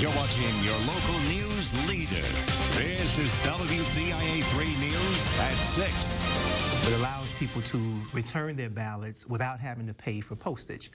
You're watching your local news leader. This is WCIA 3 News at 6. It allows people to return their ballots without having to pay for postage.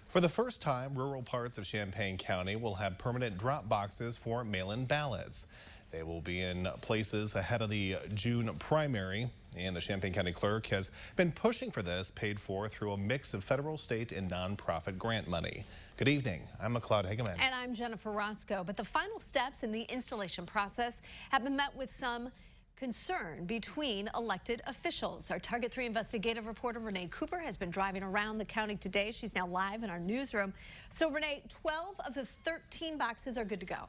For the first time, rural parts of Champaign County will have permanent drop boxes for mail-in ballots. They will be in places ahead of the June primary, and the Champaign County Clerk has been pushing for this, paid for through a mix of federal, state, and nonprofit grant money. Good evening. I'm McLeod Hageman. And I'm Jennifer Roscoe. But the final steps in the installation process have been met with some concern between elected officials. Our Target 3 investigative reporter Renee Cooper has been driving around the county today. She's now live in our newsroom. So Renee, 12 of the 13 boxes are good to go.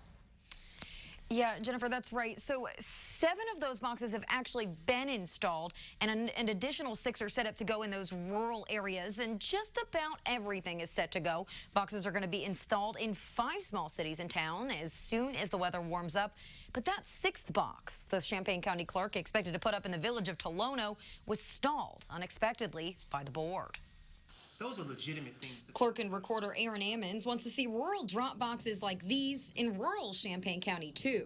Yeah, Jennifer, that's right. So 7 of those boxes have actually been installed, and an additional 6 are set up to go in those rural areas, and just about everything is set to go. Boxes are going to be installed in 5 small cities in town as soon as the weather warms up. But that 6th box the Champaign County Clerk expected to put up in the village of Tolono was stalled unexpectedly by the board. Those are legitimate things. Clerk and recorder Aaron Ammons wants to see rural drop boxes like these in rural Champaign County, too.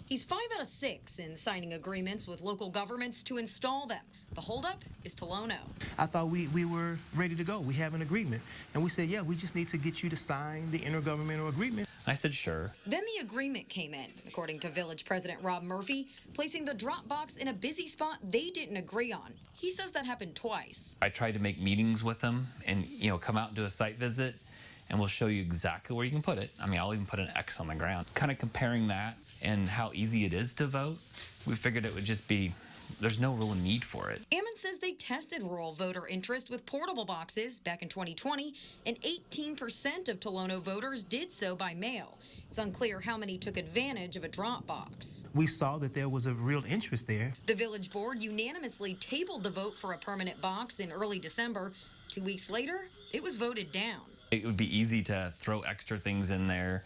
He's 5 out of 6 in signing agreements with local governments to install them. The holdup is Tolono. I thought we were ready to go. We have an agreement. And we said, yeah, we just need to get you to sign the intergovernmental agreement. I said, sure. Then the agreement came in, according to Village President Rob Murphy, placing the drop box in a busy spot they didn't agree on. He says that happened twice. I tried to make meetings with them and, come out and do a site visit, and we'll show you exactly where you can put it. I mean, I'll even put an X on the ground. Kind of comparing that and how easy it is to vote, we figured it would just be, there's no real need for it. Ammons says they tested rural voter interest with portable boxes back in 2020, and 18% of Tolono voters did so by mail. It's unclear how many took advantage of a drop box. We saw that there was a real interest there. The village board unanimously tabled the vote for a permanent box in early December. 2 weeks later, it was voted down. It would be easy to throw extra things in there.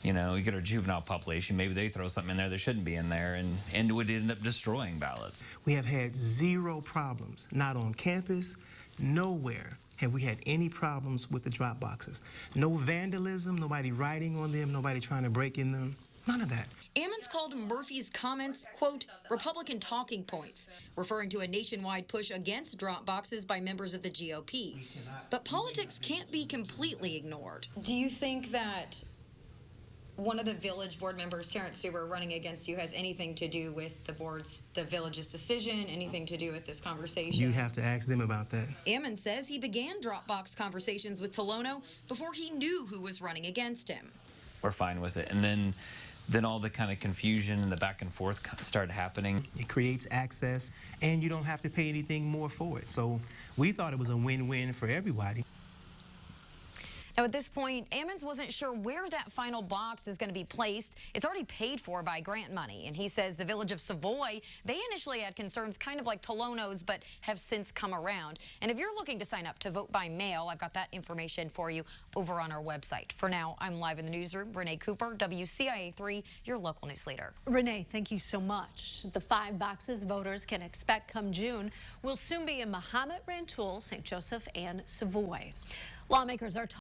You get our juvenile population, maybe they throw something in there that shouldn't be in there, and it would end up destroying ballots. We have had 0 problems, not on campus, nowhere have we had any problems with the drop boxes. No vandalism, nobody writing on them, nobody trying to break in them, none of that. Ammons called Murphy's comments, quote, Republican talking points, referring to a nationwide push against drop boxes by members of the GOP. But politics can't be completely ignored. Do you think that one of the village board members, Terrence Stuber, running against you has anything to do with the village's decision, anything to do with this conversation? You have to ask them about that. Ammons says he began drop box conversations with Tolono before he knew who was running against him. We're fine with it. And then all the kind of confusion and the back and forth started happening. It creates access, and you don't have to pay anything more for it. So we thought it was a win-win for everybody. Now, at this point, Ammons wasn't sure where that final box is going to be placed. It's already paid for by grant money, and he says the village of Savoy, they initially had concerns kind of like Tolono's, but have since come around. And if you're looking to sign up to vote by mail, I've got that information for you over on our website. For now, I'm live in the newsroom. Renee Cooper, WCIA 3, your local news leader. Renee, thank you so much. The 5 boxes voters can expect come June will soon be in Mahomet, Rantoul, St. Joseph, and Savoy. Lawmakers are